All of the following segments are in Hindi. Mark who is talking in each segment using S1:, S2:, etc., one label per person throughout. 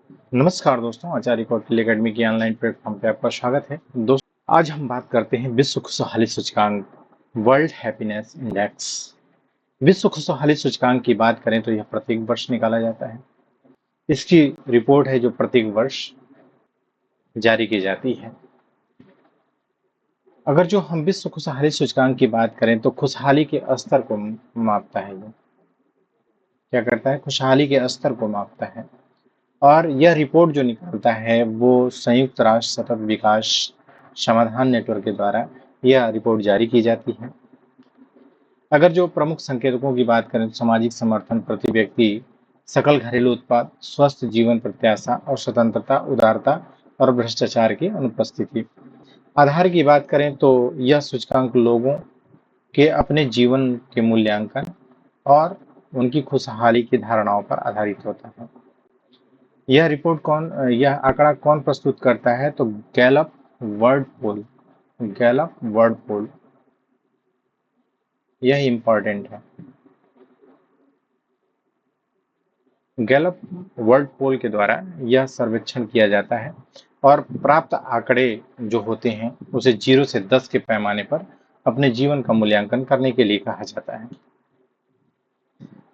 S1: नमस्कार दोस्तों, आचार्य कौटिल्य अकेडमी की ऑनलाइन प्लेटफॉर्म पे आपका स्वागत है। दोस्तों, आज हम बात करते हैं विश्व खुशहाली सूचकांक, वर्ल्ड हैप्पीनेस इंडेक्स। विश्व खुशहाली सूचकांक की बात करें तो यह प्रत्येक वर्ष निकाला जाता है। इसकी रिपोर्ट है जो प्रत्येक वर्ष जारी की जाती है। अगर जो हम विश्व खुशहाली सूचकांक की बात करें तो खुशहाली के स्तर को मापता है। ये क्या करता है? खुशहाली के स्तर को मापता है। और यह रिपोर्ट जो निकलता है वो संयुक्त राष्ट्र सतत विकास समाधान नेटवर्क के द्वारा यह रिपोर्ट जारी की जाती है। अगर जो प्रमुख संकेतकों की बात करें तो सामाजिक समर्थन, प्रति व्यक्ति सकल घरेलू उत्पाद, स्वस्थ जीवन प्रत्याशा और स्वतंत्रता, उदारता और भ्रष्टाचार की अनुपस्थिति। आधार की बात करें तो यह सूचकांक लोगों के अपने जीवन के मूल्यांकन और उनकी खुशहाली की धारणाओं पर आधारित होता है। यह आंकड़ा कौन प्रस्तुत करता है? तो गैलप वर्ल्ड पोल। गैलप वर्ल्ड पोल, यह इंपॉर्टेंट है। गैलप वर्ल्ड पोल के द्वारा यह सर्वेक्षण किया जाता है और प्राप्त आंकड़े जो होते हैं उसे 0 से 10 के पैमाने पर अपने जीवन का मूल्यांकन करने के लिए कहा जाता है।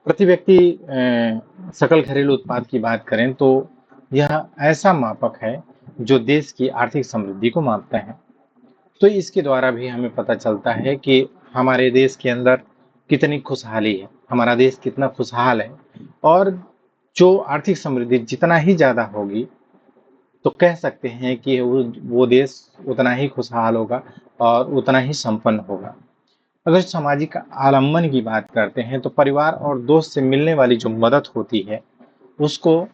S1: प्रति व्यक्ति सकल घरेलू उत्पाद की बात करें तो यह ऐसा मापक है जो देश की आर्थिक समृद्धि को मापता है। तो इसके द्वारा भी हमें पता चलता है कि हमारे देश के अंदर कितनी खुशहाली है, हमारा देश कितना खुशहाल है। और जो आर्थिक समृद्धि जितना ही ज़्यादा होगी तो कह सकते हैं कि वो देश उतना ही खुशहाल होगा और उतना ही संपन्न होगा। अगर सामाजिक आलम्बन की बात करते हैं तो परिवार और दोस्त से मिलने वाली जो मदद होती है उसको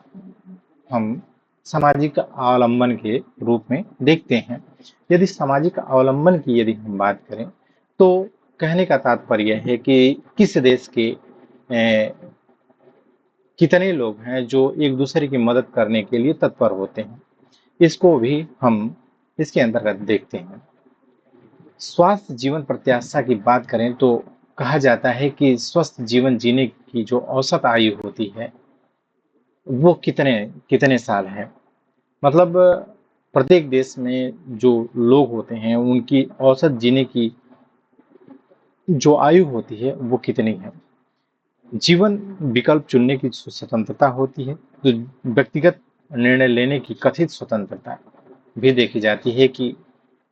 S1: हम सामाजिक अवलंबन के रूप में देखते हैं। यदि सामाजिक अवलंबन की यदि हम बात करें तो कहने का तात्पर्य है कि किस देश के कितने लोग हैं जो एक दूसरे की मदद करने के लिए तत्पर होते हैं, इसको भी हम इसके अंतर्गत देखते हैं। स्वास्थ्य जीवन प्रत्याशा की बात करें तो कहा जाता है कि स्वस्थ जीवन जीने की जो औसत आयु होती है वो कितने कितने साल है। मतलब प्रत्येक देश में जो लोग होते हैं उनकी औसत जीने की जो आयु होती है वो कितनी है। जीवन विकल्प चुनने की जो स्वतंत्रता होती है, तो व्यक्तिगत निर्णय लेने की कथित स्वतंत्रता भी देखी जाती है कि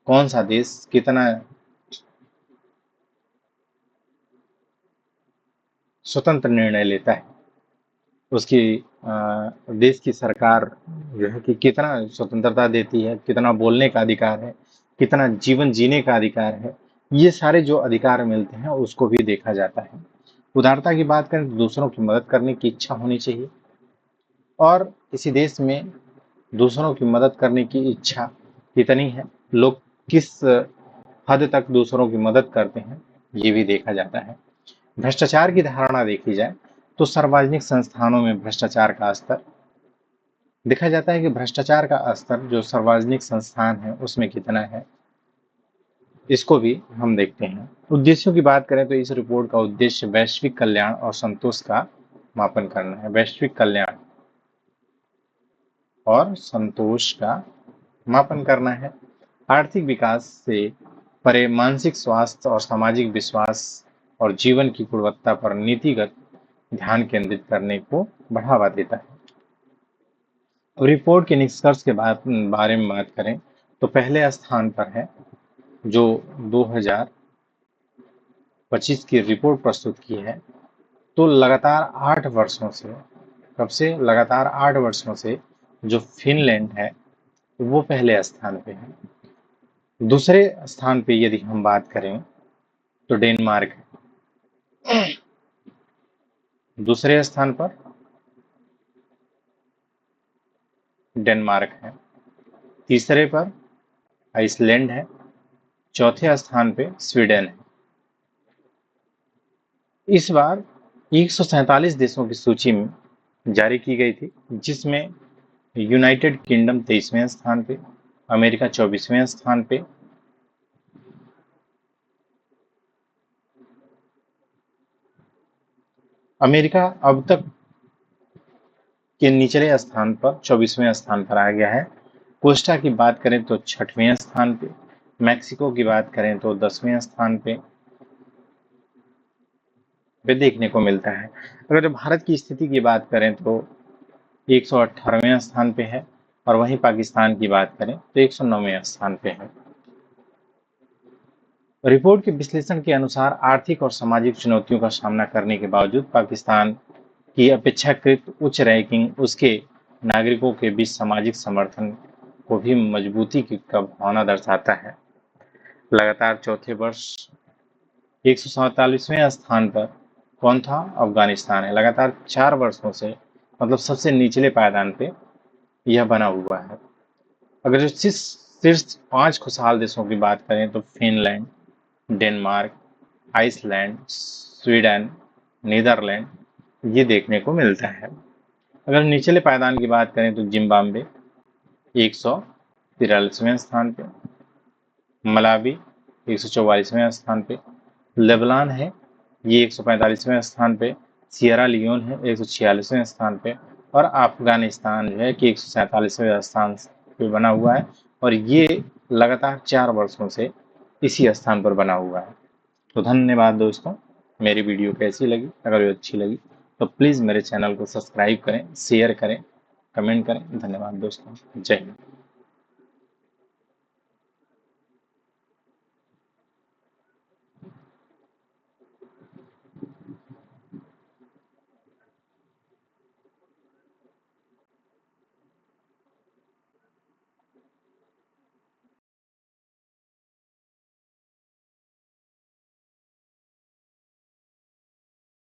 S1: कौन सा देश कितना स्वतंत्र निर्णय लेता है। उसकी देश की सरकार जो है कि कितना स्वतंत्रता देती है, कितना बोलने का अधिकार है, कितना जीवन जीने का अधिकार है। ये सारे जो अधिकार मिलते हैं उसको भी देखा जाता है। उदारता की बात करें तो दूसरों की मदद करने की इच्छा होनी चाहिए और किसी देश में दूसरों की मदद करने की इच्छा कितनी है, लोग किस हद तक दूसरों की मदद करते हैं, ये भी देखा जाता है। भ्रष्टाचार की धारणा देखी जाए तो सार्वजनिक संस्थानों में भ्रष्टाचार का स्तर देखा जाता है कि भ्रष्टाचार का स्तर जो सार्वजनिक संस्थान है उसमें कितना है, इसको भी हम देखते हैं। उद्देश्यों की बात करें तो इस रिपोर्ट का उद्देश्य वैश्विक कल्याण और संतोष का मापन करना है। वैश्विक कल्याण और संतोष का मापन करना है। आर्थिक विकास से परे मानसिक स्वास्थ्य और सामाजिक विश्वास और जीवन की गुणवत्ता पर नीतिगत ध्यान केंद्रित करने को बढ़ावा देता है। रिपोर्ट के निष्कर्ष के बारे में बात करें तो पहले स्थान पर है जो 2025 की रिपोर्ट प्रस्तुत की है। तो लगातार 8 वर्षों से, कब से? लगातार 8 वर्षों से जो फिनलैंड है वो पहले स्थान पे है। दूसरे स्थान पे यदि हम बात करें तो डेनमार्क है। दूसरे स्थान पर डेनमार्क है। तीसरे पर आइसलैंड है। चौथे स्थान पे स्वीडन है। इस बार 147 देशों की सूची में जारी की गई थी जिसमें यूनाइटेड किंगडम 23वें स्थान पे, अमेरिका 24वें स्थान पे, अमेरिका अब तक के निचले स्थान पर 24वें स्थान पर आ गया है। कोस्टा की बात करें तो 6वें स्थान पे, मैक्सिको की बात करें तो 10वें स्थान पे देखने को मिलता है। अगर भारत की स्थिति की बात करें तो 118वें स्थान पे है, और वहीं पाकिस्तान की बात करें तो 109वें स्थान पे है। रिपोर्ट के विश्लेषण के अनुसार आर्थिक और सामाजिक चुनौतियों का सामना करने के बावजूद पाकिस्तान की अपेक्षाकृत उच्च रैंकिंग उसके नागरिकों के बीच सामाजिक समर्थन को भी मजबूती का भावना दर्शाता है। लगातार चौथे वर्ष 147वें स्थान पर कौन था? अफगानिस्तान है। लगातार 4 वर्षों से मतलब सबसे निचले पायदान पे यह बना हुआ है। अगर जो शीर्ष 5 खुशहाल देशों की बात करें तो Finland, Denmark, Iceland, Sweden, Netherland ये देखने को मिलता है। अगर निचले पायदान की बात करें तो जिम्बाब्वे 143वें स्थान पे, मलावी 144वें स्थान पे, लेबनान है ये 145वें स्थान पे, सियरा लियोन है 146वें स्थान पे, और अफगानिस्तान जो है कि 147वें स्थान पे बना हुआ है, और ये लगातार 4 वर्षों से इसी स्थान पर बना हुआ है। तो धन्यवाद दोस्तों। मेरी वीडियो कैसी लगी? अगर वो अच्छी लगी तो प्लीज़ मेरे चैनल को सब्सक्राइब करें, शेयर करें, कमेंट करें। धन्यवाद दोस्तों। जय हिंद।